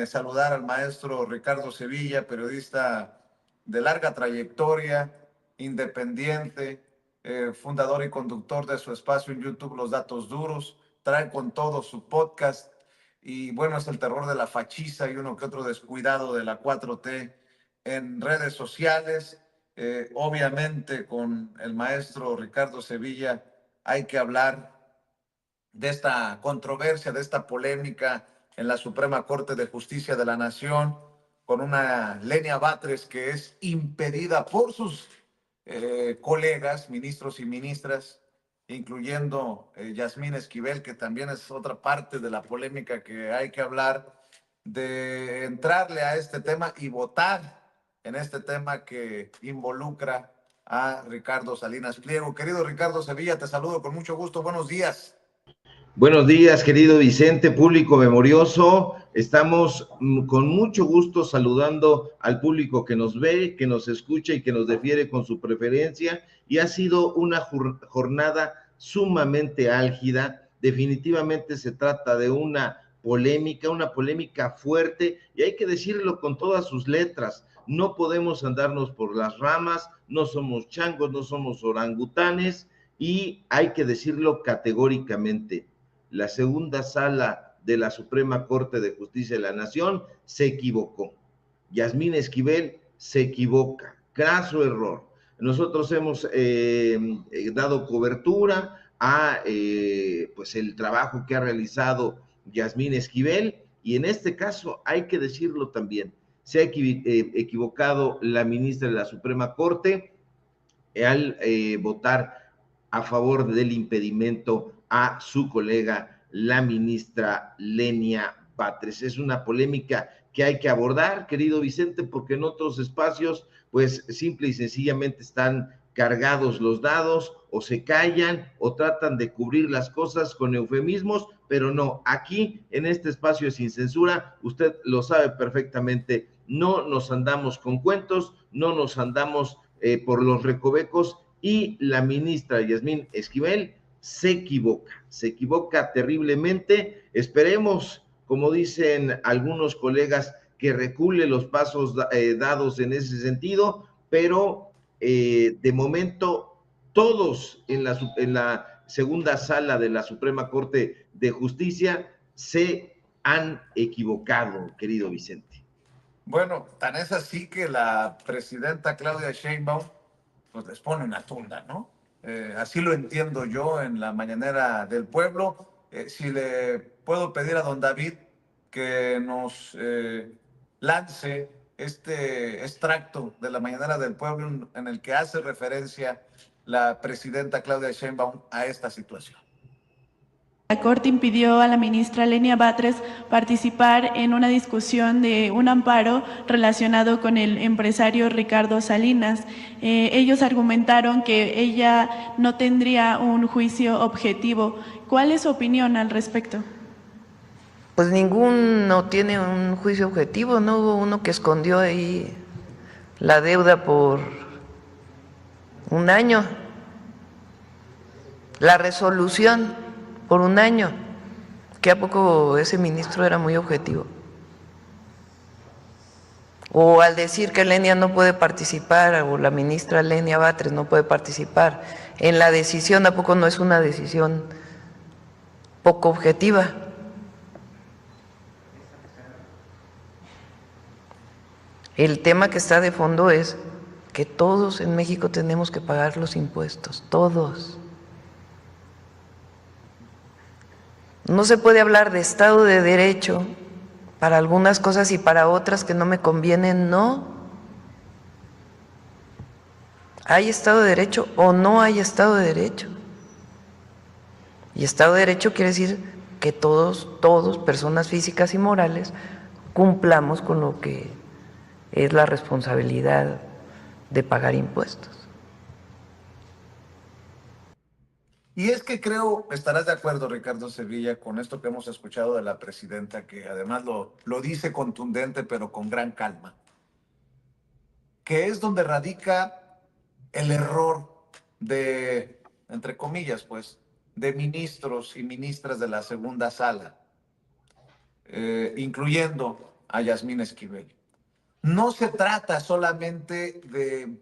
Saludar al maestro Ricardo Sevilla, periodista de larga trayectoria, independiente, fundador y conductor de su espacio en YouTube Los Datos Duros. Trae con todo su podcast y bueno, es el terror de la fachiza y uno que otro descuidado de la 4T en redes sociales. Obviamente con el maestro Ricardo Sevilla hay que hablar de esta controversia, de esta polémica en la Suprema Corte de Justicia de la Nación, con una Lenia Batres que es impedida por sus colegas, ministros y ministras, incluyendo Yasmín Esquivel, que también es otra parte de la polémica que hay que hablar, de entrarle a este tema y votar en este tema que involucra a Ricardo Salinas Pliego. Querido Ricardo Sevilla, te saludo con mucho gusto. Buenos días. Buenos días, querido Vicente, público memorioso. Estamos con mucho gusto saludando al público que nos ve, que nos escucha y que nos defiere con su preferencia. Y ha sido una jornada sumamente álgida. Definitivamente se trata de una polémica fuerte, y hay que decirlo con todas sus letras. No podemos andarnos por las ramas, no somos changos, no somos orangutanes, y hay que decirlo categóricamente. La segunda sala de la Suprema Corte de Justicia de la Nación se equivocó. Yasmín Esquivel se equivoca, craso error. Nosotros hemos dado cobertura a pues el trabajo que ha realizado Yasmín Esquivel, y en este caso hay que decirlo también, se ha equivocado la ministra de la Suprema Corte al votar a favor del impedimento a su colega, la ministra Lenia Batres. Es una polémica que hay que abordar, querido Vicente, porque en otros espacios, pues simple y sencillamente están cargados los dados, o se callan o tratan de cubrir las cosas con eufemismos, pero no, aquí en este espacio sin censura, usted lo sabe perfectamente, no nos andamos con cuentos, no nos andamos por los recovecos, y la ministra Yasmín Esquivel se equivoca terriblemente. Esperemos, como dicen algunos colegas, que recule los pasos dados en ese sentido, pero de momento todos en la segunda sala de la Suprema Corte de Justicia se han equivocado, querido Vicente. Bueno, tan es así que la presidenta Claudia Sheinbaum pues les pone una tunda, ¿no? Así lo entiendo yo en la mañanera del pueblo. Si le puedo pedir a don David que nos lance este extracto de la mañanera del pueblo en el que hace referencia la presidenta Claudia Sheinbaum a esta situación. La Corte impidió a la ministra Lenia Batres participar en una discusión de un amparo relacionado con el empresario Ricardo Salinas. Ellos argumentaron que ella no tendría un juicio objetivo. ¿Cuál es su opinión al respecto? Pues ninguno tiene un juicio objetivo, no hubo uno que escondió ahí la deuda por un año, la resolución por un año, que a poco ese ministro era muy objetivo. O al decir que Lenia no puede participar, o la ministra Lenia Batres no puede participar en la decisión, ¿a poco no es una decisión poco objetiva? El tema que está de fondo es que todos en México tenemos que pagar los impuestos, todos. No se puede hablar de Estado de Derecho para algunas cosas y para otras que no me convienen, no. ¿Hay Estado de Derecho o no hay Estado de Derecho? Y Estado de Derecho quiere decir que todos, personas físicas y morales, cumplamos con lo que es la responsabilidad de pagar impuestos. Y es que creo, estarás de acuerdo, Ricardo Sevilla, con esto que hemos escuchado de la presidenta, que además lo dice contundente, pero con gran calma, que es donde radica el error de, entre comillas, pues, de ministros y ministras de la segunda sala, incluyendo a Yasmín Esquivel. No se trata solamente de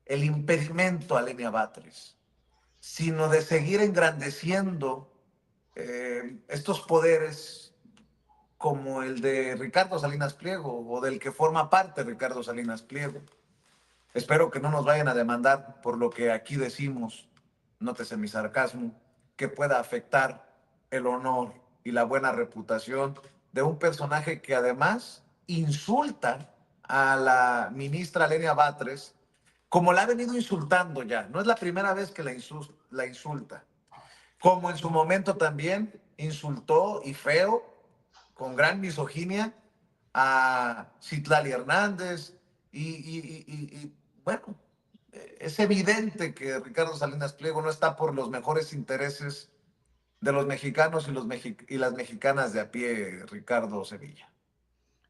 el impedimento a Lenia Batres, sino de seguir engrandeciendo estos poderes como el de Ricardo Salinas Pliego o del que forma parte Ricardo Salinas Pliego. Espero que no nos vayan a demandar por lo que aquí decimos, nótese mi sarcasmo, que pueda afectar el honor y la buena reputación de un personaje que además insulta a la ministra Lenia Batres, como la ha venido insultando ya. No es la primera vez que la insulta. Como en su momento también insultó y feo, con gran misoginia, a Citlali Hernández. Y bueno, es evidente que Ricardo Salinas Pliego no está por los mejores intereses de los mexicanos y las mexicanas de a pie, Ricardo Sevilla.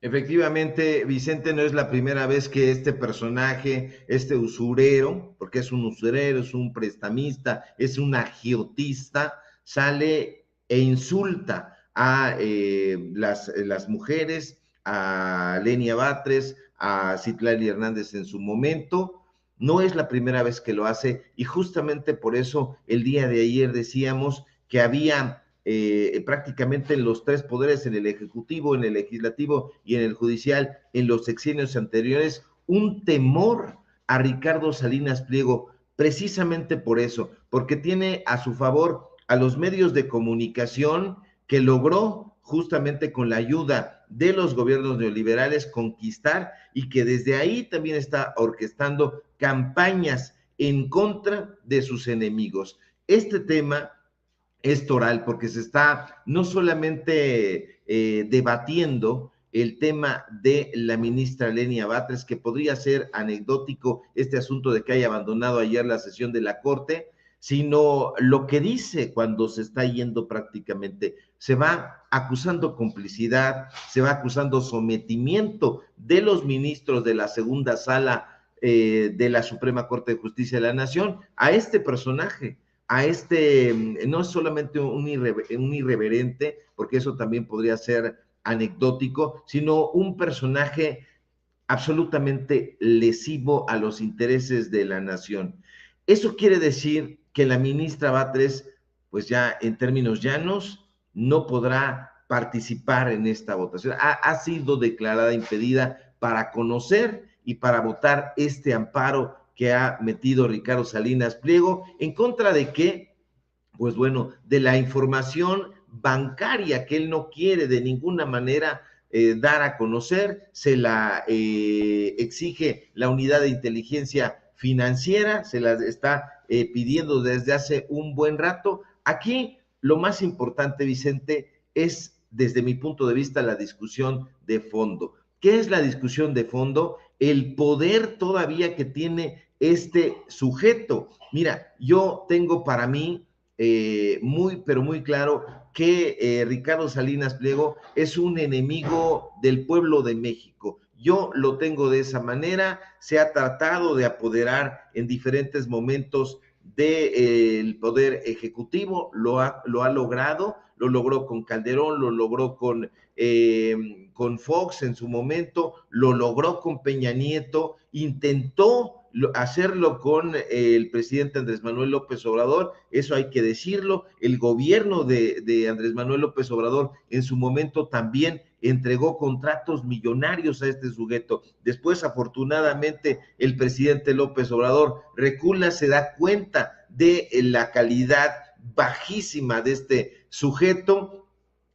Efectivamente, Vicente, no es la primera vez que este personaje, este usurero, porque es un usurero, es un prestamista, es un agiotista, sale e insulta a las mujeres, a Lenia Batres, a Citlali Hernández en su momento. No es la primera vez que lo hace y justamente por eso el día de ayer decíamos que había prácticamente en los tres poderes, en el ejecutivo, en el legislativo y en el judicial, en los sexenios anteriores, un temor a Ricardo Salinas Pliego, precisamente por eso, porque tiene a su favor a los medios de comunicación que logró justamente con la ayuda de los gobiernos neoliberales conquistar y que desde ahí también está orquestando campañas en contra de sus enemigos. Este tema es toral porque se está no solamente debatiendo el tema de la ministra Lenia Batres, que podría ser anecdótico este asunto de que haya abandonado ayer la sesión de la Corte, sino lo que dice cuando se está yendo prácticamente. Se va acusando complicidad, se va acusando sometimiento de los ministros de la segunda sala de la Suprema Corte de Justicia de la Nación a este personaje, a este, no es solamente un irreverente, porque eso también podría ser anecdótico, sino un personaje absolutamente lesivo a los intereses de la nación. Eso quiere decir que la ministra Batres, pues ya en términos llanos, no podrá participar en esta votación. Ha sido declarada impedida para conocer y para votar este amparo que ha metido Ricardo Salinas Pliego, en contra de qué, pues bueno, de la información bancaria que él no quiere de ninguna manera dar a conocer, se la exige la unidad de inteligencia financiera, se la está pidiendo desde hace un buen rato. Aquí lo más importante, Vicente, es desde mi punto de vista la discusión de fondo. ¿Qué es la discusión de fondo? El poder todavía que tiene este sujeto. Mira, yo tengo para mí pero muy claro que Ricardo Salinas Pliego es un enemigo del pueblo de México. Yo lo tengo de esa manera, se ha tratado de apoderar en diferentes momentos del poder ejecutivo, lo ha logrado, lo logró con Calderón, lo logró con Fox en su momento, lo logró con Peña Nieto, intentó hacerlo con el presidente Andrés Manuel López Obrador, eso hay que decirlo. El gobierno de Andrés Manuel López Obrador en su momento también entregó contratos millonarios a este sujeto. Después, afortunadamente, el presidente López Obrador recula, se da cuenta de la calidad bajísima de este sujeto.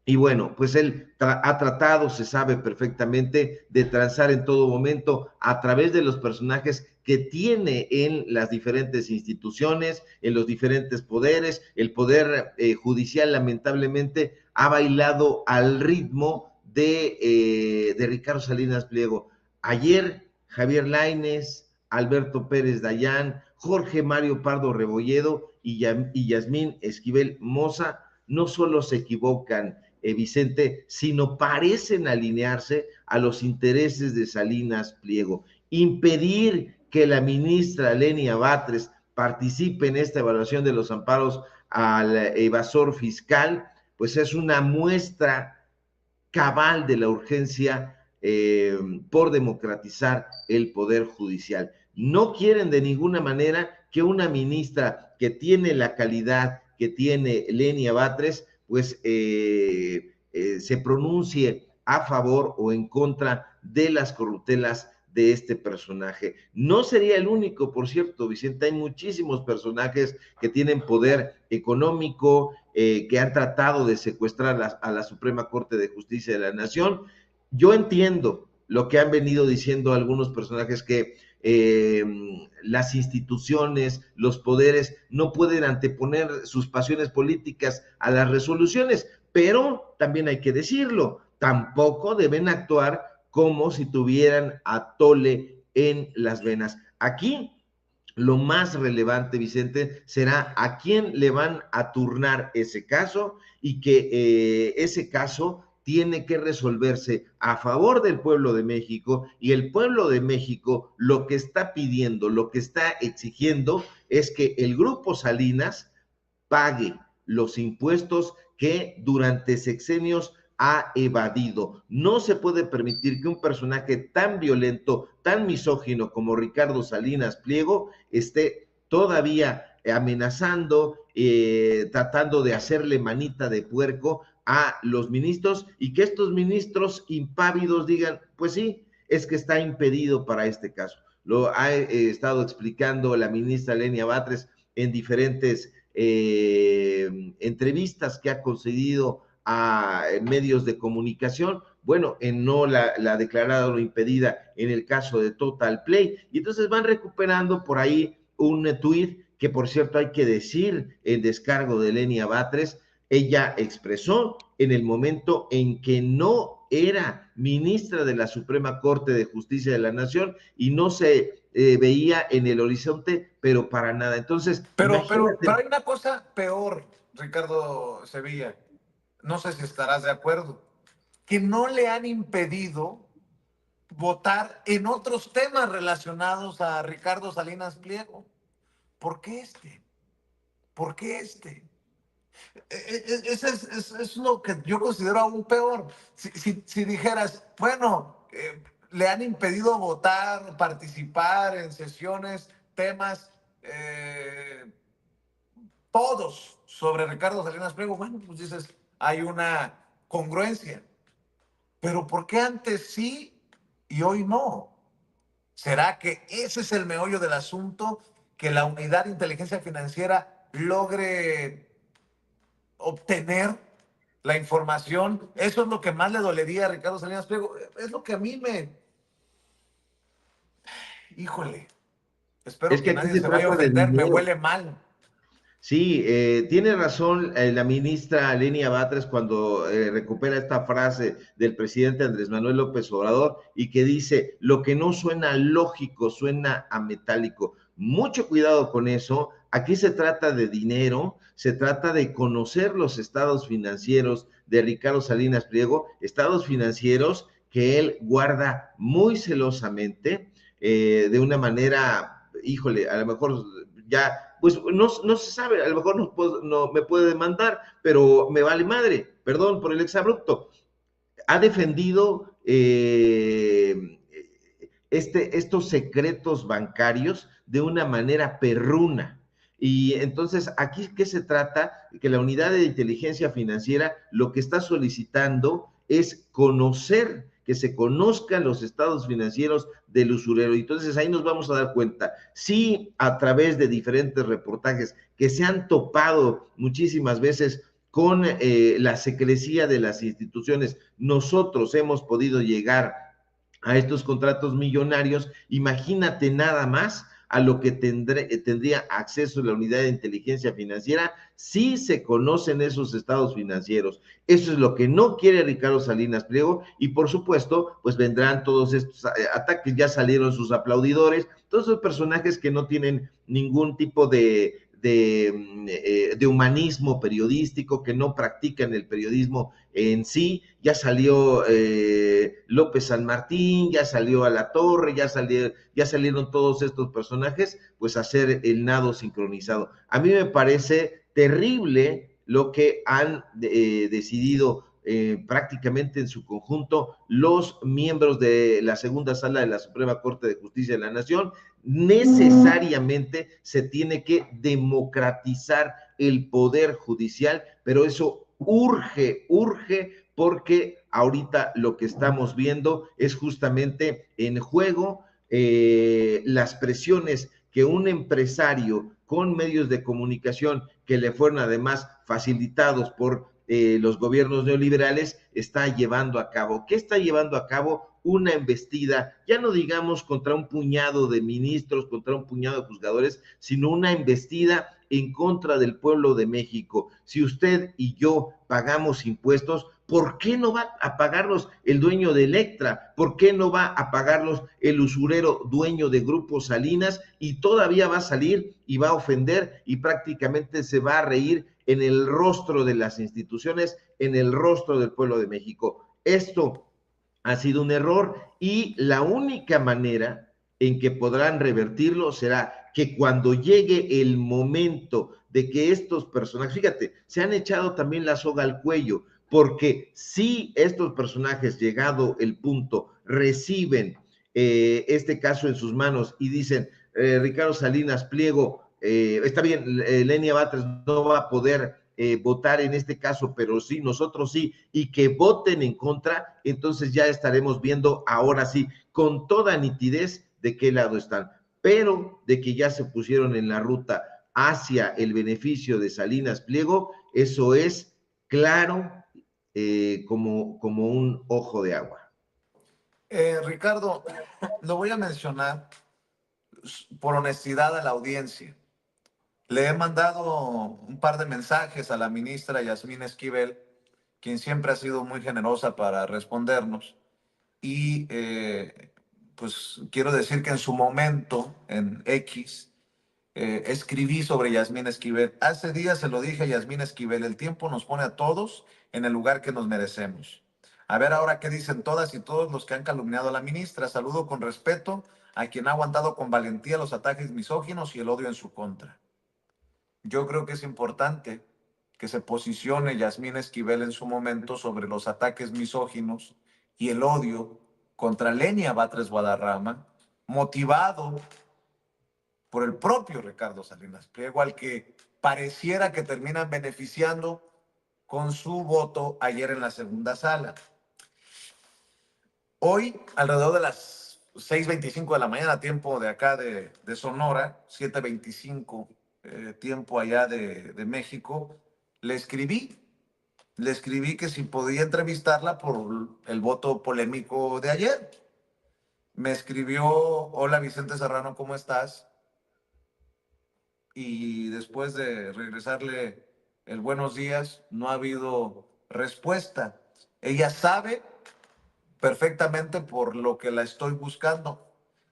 Y bueno, pues él ha tratado, se sabe perfectamente, de transar en todo momento a través de los personajes que tiene en las diferentes instituciones, en los diferentes poderes. El poder judicial, lamentablemente, ha bailado al ritmo de Ricardo Salinas Pliego. Ayer, Javier Lainez, Alberto Pérez Dayán, Jorge Mario Pardo Rebolledo y Yasmín Esquivel Moza no solo se equivocan, Vicente, sino parecen alinearse a los intereses de Salinas Pliego. Impedir que la ministra Lenia Batres participe en esta evaluación de los amparos al evasor fiscal, pues es una muestra cabal de la urgencia por democratizar el poder judicial. No quieren de ninguna manera que una ministra que tiene la calidad que tiene Lenia Batres, pues se pronuncie a favor o en contra de las corruptelas de este personaje. No sería el único, por cierto, Vicente, hay muchísimos personajes que tienen poder económico, que han tratado de secuestrar a la Suprema Corte de Justicia de la Nación. Yo entiendo lo que han venido diciendo algunos personajes que las instituciones, los poderes no pueden anteponer sus pasiones políticas a las resoluciones, pero también hay que decirlo, tampoco deben actuar como si tuvieran atole en las venas. Aquí lo más relevante, Vicente, será a quién le van a turnar ese caso y que ese caso tiene que resolverse a favor del pueblo de México, y el pueblo de México lo que está pidiendo, lo que está exigiendo es que el Grupo Salinas pague los impuestos que durante sexenios ha evadido. No se puede permitir que un personaje tan violento, tan misógino como Ricardo Salinas Pliego esté todavía amenazando, tratando de hacerle manita de puerco a los ministros, y que estos ministros impávidos digan, pues sí, es que está impedido para este caso. Lo ha estado explicando la ministra Lenia Batres en diferentes entrevistas que ha concedido a medios de comunicación. Bueno, no la declarada o impedida en el caso de Total Play, y entonces van recuperando por ahí un tuit que, por cierto, hay que decir, en descargo de Lenia Batres, ella expresó en el momento en que no era ministra de la Suprema Corte de Justicia de la Nación y no se veía en el horizonte, pero para nada. Entonces, pero hay una cosa peor, Ricardo Sevilla, no sé si estarás de acuerdo, que no le han impedido votar en otros temas relacionados a Ricardo Salinas Pliego. ¿Por qué este? ¿Por qué este? Es lo que yo considero aún peor. Si dijeras, bueno, le han impedido votar, participar en sesiones, temas, todos sobre Ricardo Salinas Pliego, bueno, pues dices, hay una congruencia. Pero ¿por qué antes sí y hoy no? ¿Será que ese es el meollo del asunto? Que la Unidad de Inteligencia Financiera logre obtener la información. Eso es lo que más le dolería a Ricardo Salinas Pliego. Es lo que a mí híjole, espero que nadie se vaya a ofender, me huele mal. Sí, tiene razón la ministra Lenia Batres cuando recupera esta frase del presidente Andrés Manuel López Obrador y que dice, lo que no suena lógico suena a metálico. Mucho cuidado con eso. Aquí se trata de dinero, se trata de conocer los estados financieros de Ricardo Salinas Pliego, estados financieros que él guarda muy celosamente, de una manera, híjole, a lo mejor ya, pues no se sabe, a lo mejor no me puede demandar, pero me vale madre, perdón por el exabrupto. Ha defendido estos secretos bancarios de una manera perruna. Y entonces, aquí, ¿qué se trata? Que la Unidad de Inteligencia Financiera lo que está solicitando es conocer, que se conozcan los estados financieros del usurero. Y entonces ahí nos vamos a dar cuenta, sí, a través de diferentes reportajes que se han topado muchísimas veces con la secrecía de las instituciones, nosotros hemos podido llegar a estos contratos millonarios. Imagínate nada más a lo que tendría acceso la Unidad de Inteligencia Financiera si se conocen esos estados financieros. Eso es lo que no quiere Ricardo Salinas Pliego, y por supuesto, pues vendrán todos estos ataques. Ya salieron sus aplaudidores, todos esos personajes que no tienen ningún tipo de humanismo periodístico, que no practican el periodismo en sí. Ya salió López San Martín, ya salió Alatorre, ya salieron todos estos personajes, pues a hacer el nado sincronizado. A mí me parece terrible lo que han decidido prácticamente en su conjunto los miembros de la segunda sala de la Suprema Corte de Justicia de la Nación. Necesariamente se tiene que democratizar el poder judicial, pero eso urge porque ahorita lo que estamos viendo es justamente en juego las presiones que un empresario con medios de comunicación que le fueron además facilitados por los gobiernos neoliberales está llevando a cabo. ¿Qué está llevando a cabo? Una embestida, ya no digamos contra un puñado de ministros, contra un puñado de juzgadores, sino una embestida en contra del pueblo de México. Si usted y yo pagamos impuestos, ¿por qué no va a pagarlos el dueño de Electra? ¿Por qué no va a pagarlos el usurero dueño de Grupo Salinas? Y todavía va a salir y va a ofender y prácticamente se va a reír en el rostro de las instituciones, en el rostro del pueblo de México. Esto ha sido un error y la única manera en que podrán revertirlo será que cuando llegue el momento de que estos personajes, fíjate, se han echado también la soga al cuello, porque si estos personajes, llegado el punto, reciben este caso en sus manos y dicen, Ricardo Salinas Pliego, está bien, Lenia Batres no va a poder votar en este caso, pero sí, nosotros sí, y que voten en contra, entonces ya estaremos viendo ahora sí, con toda nitidez, de qué lado están, pero de que ya se pusieron en la ruta hacia el beneficio de Salinas Pliego, eso es claro como un ojo de agua. Ricardo, lo voy a mencionar por honestidad a la audiencia. Le he mandado un par de mensajes a la ministra Yasmín Esquivel, quien siempre ha sido muy generosa para respondernos. Y pues quiero decir que en su momento, en X, escribí sobre Yasmín Esquivel. Hace días se lo dije a Yasmín Esquivel, el tiempo nos pone a todos en el lugar que nos merecemos. A ver ahora qué dicen todas y todos los que han calumniado a la ministra. Saludo con respeto a quien ha aguantado con valentía los ataques misóginos y el odio en su contra. Yo creo que es importante que se posicione Yasmín Esquivel en su momento sobre los ataques misóginos y el odio contra Lenia Batres Guadarrama, motivado por el propio Ricardo Salinas Pliego, al que pareciera que terminan beneficiando con su voto ayer en la segunda sala. Hoy, alrededor de las 6:25 de la mañana, tiempo de acá de Sonora, 7:25, tiempo allá de México, le escribí que si podía entrevistarla por el voto polémico de ayer. Me escribió, hola Vicente Serrano, ¿cómo estás? Y después de regresarle el buenos días, no ha habido respuesta. Ella sabe perfectamente por lo que la estoy buscando.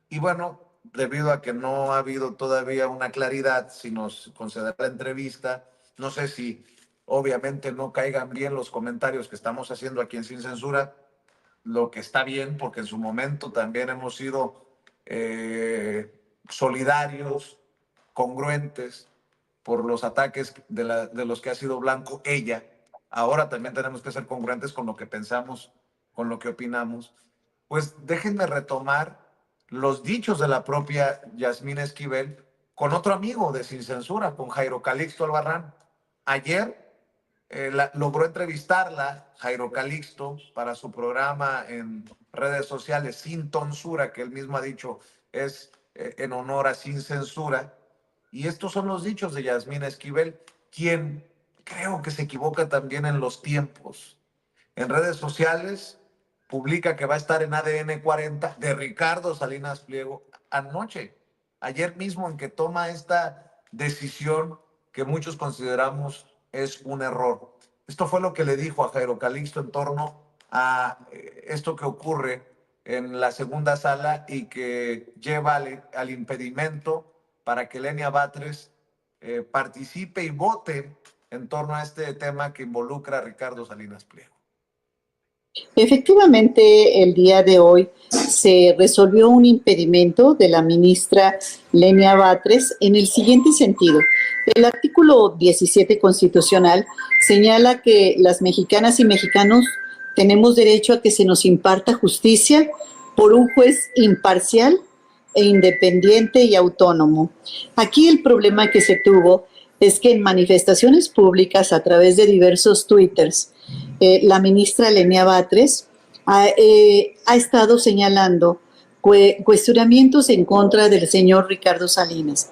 Y bueno, debido a que no ha habido todavía una claridad si nos concederá la entrevista, no sé si obviamente no caigan bien los comentarios que estamos haciendo aquí en Sin Censura, lo que está bien, porque en su momento también hemos sido solidarios, congruentes por los ataques de los que ha sido blanco ella. Ahora también tenemos que ser congruentes con lo que pensamos, con lo que opinamos. Pues déjenme retomar los dichos de la propia Yasmín Esquivel con otro amigo de Sin Censura, con Jairo Calixto Albarrán. Ayer logró entrevistarla Jairo Calixto para su programa en redes sociales Sin Tonsura, que él mismo ha dicho es en honor a Sin Censura. Y estos son los dichos de Yasmín Esquivel, quien creo que se equivoca también en los tiempos. En redes sociales publica que va a estar en ADN 40 de Ricardo Salinas Pliego anoche, ayer mismo, en que toma esta decisión que muchos consideramos es un error. Esto fue lo que le dijo a Jairo Calixto en torno a esto que ocurre en la segunda sala y que lleva al impedimento para que Lenia Batres participe y vote en torno a este tema que involucra a Ricardo Salinas Pliego. Efectivamente, el día de hoy se resolvió un impedimento de la ministra Lenia Batres en el siguiente sentido. El artículo 17 constitucional señala que las mexicanas y mexicanos tenemos derecho a que se nos imparta justicia por un juez imparcial e independiente y autónomo. Aquí el problema que se tuvo es que en manifestaciones públicas a través de diversos twitters, la ministra Lenia Batres ha estado señalando cuestionamientos en contra del señor Ricardo Salinas,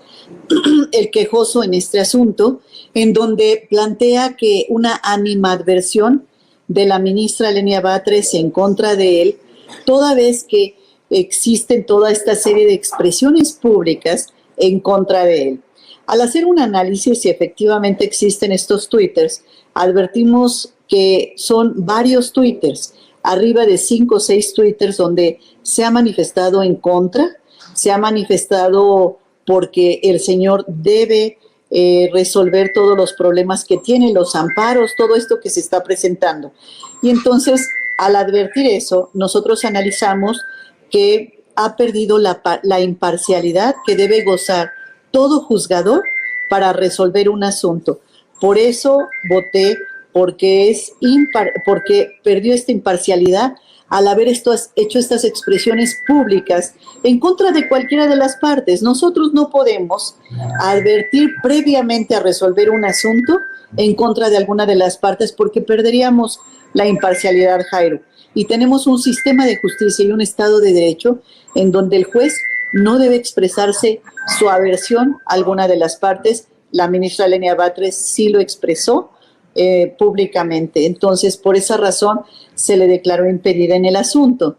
el quejoso en este asunto, en donde plantea que una animadversión de la ministra Lenia Batres en contra de él, toda vez que existen toda esta serie de expresiones públicas en contra de él. Al hacer un análisis si efectivamente existen estos twitters, advertimos que son varios twitters, arriba de 5 o 6 twitters donde se ha manifestado en contra, se ha manifestado porque el señor debe resolver todos los problemas que tiene, los amparos, todo esto que se está presentando. Y entonces, al advertir eso, nosotros analizamos que ha perdido la imparcialidad que debe gozar todo juzgador para resolver un asunto. Por eso voté porque perdió esta imparcialidad al haber hecho estas expresiones públicas en contra de cualquiera de las partes. Nosotros no podemos advertir previamente a resolver un asunto en contra de alguna de las partes porque perderíamos la imparcialidad, Jairo. Y tenemos un sistema de justicia y un Estado de Derecho en donde el juez no debe expresarse su aversión a alguna de las partes. La ministra Lenia Batres sí lo expresó públicamente. Entonces, por esa razón, se le declaró impedida en el asunto.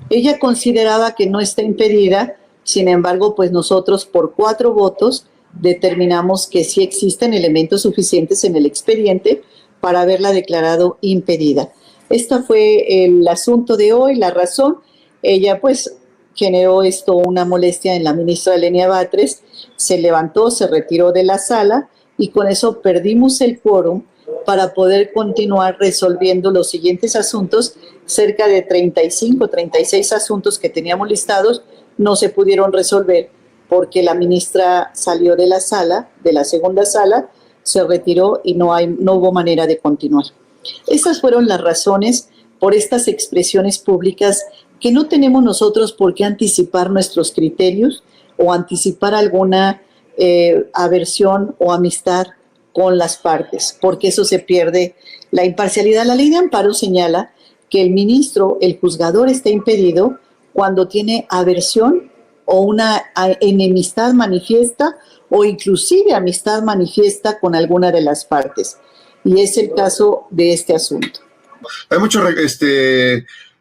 Ella consideraba que no está impedida, sin embargo, pues nosotros por 4 votos determinamos que sí existen elementos suficientes en el expediente para haberla declarado impedida. Este fue el asunto de hoy, la razón. Ella pues generó esto una molestia en la ministra Lenia Batres, se levantó, se retiró de la sala y con eso perdimos el quórum para poder continuar resolviendo los siguientes asuntos. Cerca de 35, 36 asuntos que teníamos listados no se pudieron resolver porque la ministra salió de la sala, de la segunda sala, se retiró y no hubo manera de continuar. Esas fueron las razones por estas expresiones públicas que no tenemos nosotros por qué anticipar nuestros criterios o anticipar alguna aversión o amistad con las partes, porque eso se pierde la imparcialidad. La ley de amparo señala que el ministro, el juzgador, está impedido cuando tiene aversión o una enemistad manifiesta o inclusive amistad manifiesta con alguna de las partes. Y es el caso de este asunto. Hay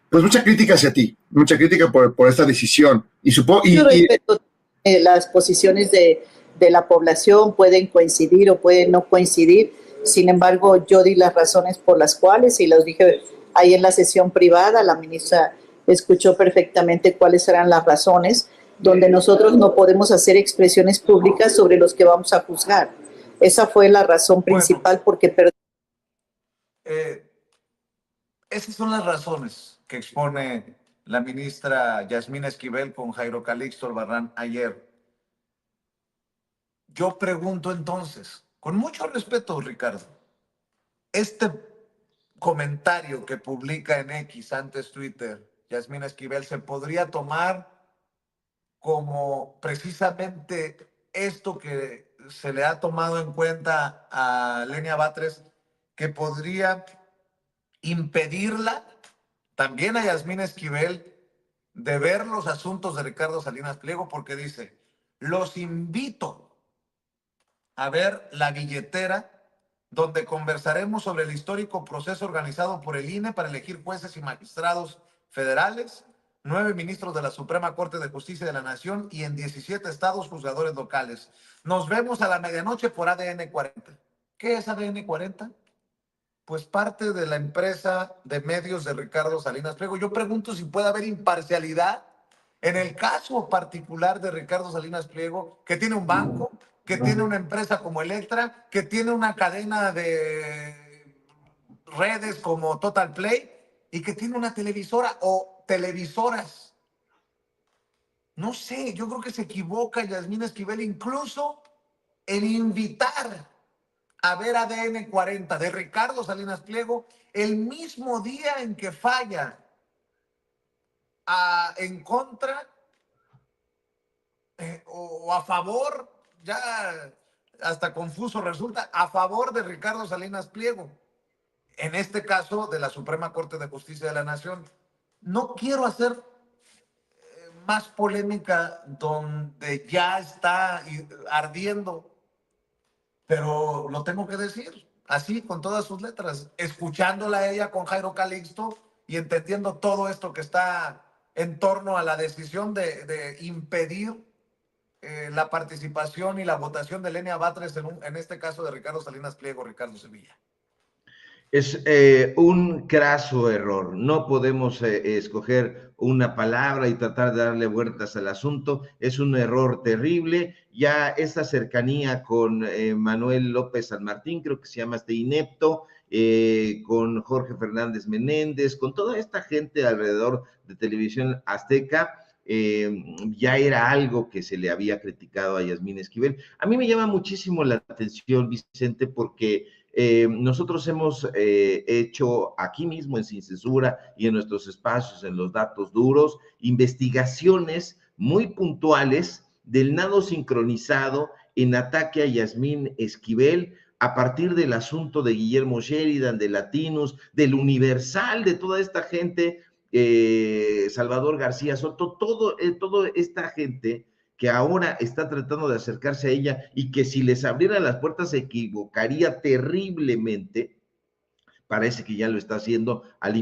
pues mucha crítica hacia ti, mucha crítica por esta decisión. Yo respeto las posiciones de la población, pueden coincidir o pueden no coincidir. Sin embargo, yo di las razones por las cuales, y las dije ahí en la sesión privada, la ministra escuchó perfectamente cuáles eran las razones, donde nosotros no podemos hacer expresiones públicas sobre los que vamos a juzgar. Esa fue la razón principal porque esas son las razones que expone la ministra Yasmina Esquivel con Jairo Calixto Albarrán ayer. Yo pregunto entonces, con mucho respeto, Ricardo, este comentario que publica en X, antes Twitter, Yasmina Esquivel, ¿se podría tomar como precisamente esto que se le ha tomado en cuenta a Lenia Batres, que podría impedirla también a Yasmina Esquivel de ver los asuntos de Ricardo Salinas Pliego? Porque dice, los invito a ver la billetera donde conversaremos sobre el histórico proceso organizado por el INE para elegir jueces y magistrados federales, 9 ministros de la Suprema Corte de Justicia de la Nación y en 17 estados juzgadores locales. Nos vemos a la medianoche por ADN 40. ¿Qué es ADN 40? Pues parte de la empresa de medios de Ricardo Salinas Pliego. Yo pregunto si puede haber imparcialidad en el caso particular de Ricardo Salinas Pliego, que tiene un banco, que tiene una empresa como Electra, que tiene una cadena de redes como Total Play y que tiene una televisora o televisoras. No sé, yo creo que se equivoca Yasmín Esquivel incluso en invitar a ver ADN 40 de Ricardo Salinas Pliego el mismo día en que falla en contra o a favor, ya hasta confuso resulta, a favor de Ricardo Salinas Pliego, en este caso de la Suprema Corte de Justicia de la Nación. No quiero hacer más polémica donde ya está ardiendo, pero lo tengo que decir así, con todas sus letras, escuchándola a ella con Jairo Calixto y entendiendo todo esto que está en torno a la decisión de impedir la participación y la votación de Lenia Batres en este caso de Ricardo Salinas Pliego, Ricardo Sevilla. Es un craso error. No podemos escoger una palabra y tratar de darle vueltas al asunto. Es un error terrible. Ya esta cercanía con Manuel López San Martín, creo que se llama este inepto, con Jorge Fernández Menéndez, con toda esta gente alrededor de Televisión Azteca, ya era algo que se le había criticado a Yasmín Esquivel. A mí me llama muchísimo la atención, Vicente, porque nosotros hemos hecho aquí mismo en Sin Censura y en nuestros espacios, en los datos duros, investigaciones muy puntuales del nado sincronizado en ataque a Yasmín Esquivel a partir del asunto de Guillermo Sheridan, de Latinos, del Universal, de toda esta gente, Salvador García Soto, toda esta gente que ahora está tratando de acercarse a ella y que si les abriera las puertas se equivocaría terriblemente. Parece que ya lo está haciendo al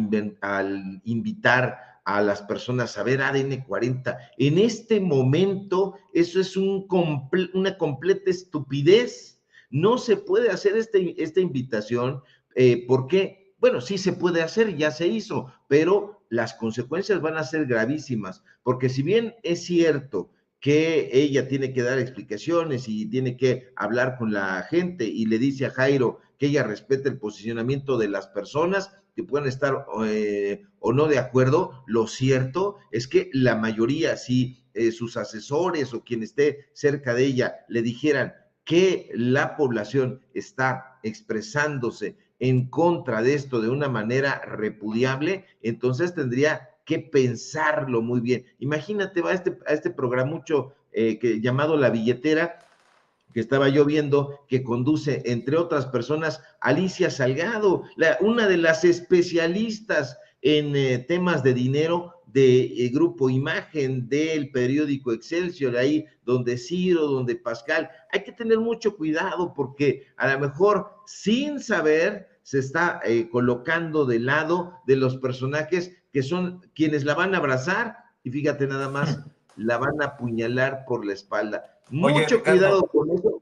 invitar a las personas a ver ADN 40. En este momento, eso es una completa estupidez. No se puede hacer esta invitación. ¿Por qué? Bueno, sí se puede hacer, ya se hizo, pero las consecuencias van a ser gravísimas, porque si bien es cierto que ella tiene que dar explicaciones y tiene que hablar con la gente y le dice a Jairo que ella respete el posicionamiento de las personas que puedan estar o no de acuerdo, lo cierto es que la mayoría, si sus asesores o quien esté cerca de ella le dijeran que la población está expresándose en contra de esto de una manera repudiable, entonces tendría que pensarlo muy bien. Imagínate, va a este programucho llamado La Billetera, que estaba yo viendo, que conduce, entre otras personas, Alicia Salgado, una de las especialistas en temas de dinero de Grupo Imagen, del periódico Excelsior, ahí donde Ciro, donde Pascal. Hay que tener mucho cuidado porque a lo mejor sin saber se está colocando de lado de los personajes que son quienes la van a abrazar y fíjate nada más, la van a apuñalar por la espalda. Oye, Mucho Ricardo, cuidado con eso.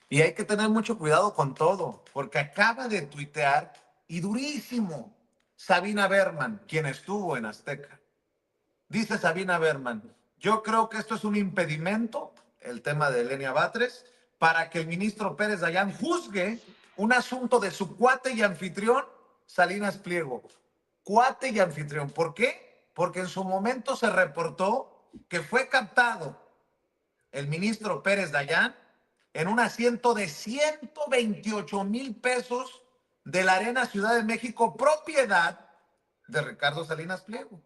Y hay que tener mucho cuidado con todo, porque acaba de tuitear y durísimo Sabina Berman, quien estuvo en Azteca. Dice Sabina Berman, yo creo que esto es un impedimento, el tema de Lenia Batres, para que el ministro Pérez Dayán juzgue un asunto de su cuate y anfitrión, Salinas Pliego. Cuate y anfitrión. ¿Por qué? Porque en su momento se reportó que fue captado el ministro Pérez Dayán en un asiento de 128,000 pesos de la Arena Ciudad de México, propiedad de Ricardo Salinas Pliego.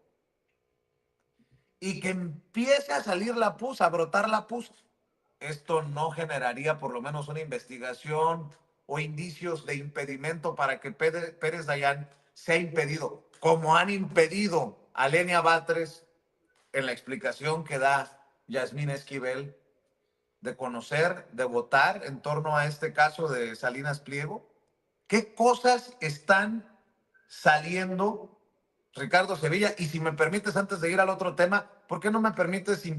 Y que empiece a salir la pus, a brotar la pus. Esto no generaría por lo menos una investigación o indicios de impedimento para que Pérez Dayán sea impedido, como han impedido a Lenia Batres en la explicación que da Yasmín Esquivel de conocer, de votar en torno a este caso de Salinas Pliego. ¿Qué cosas están saliendo, Ricardo Sevilla? Y si me permites, antes de ir al otro tema, ¿por qué no me permites invitar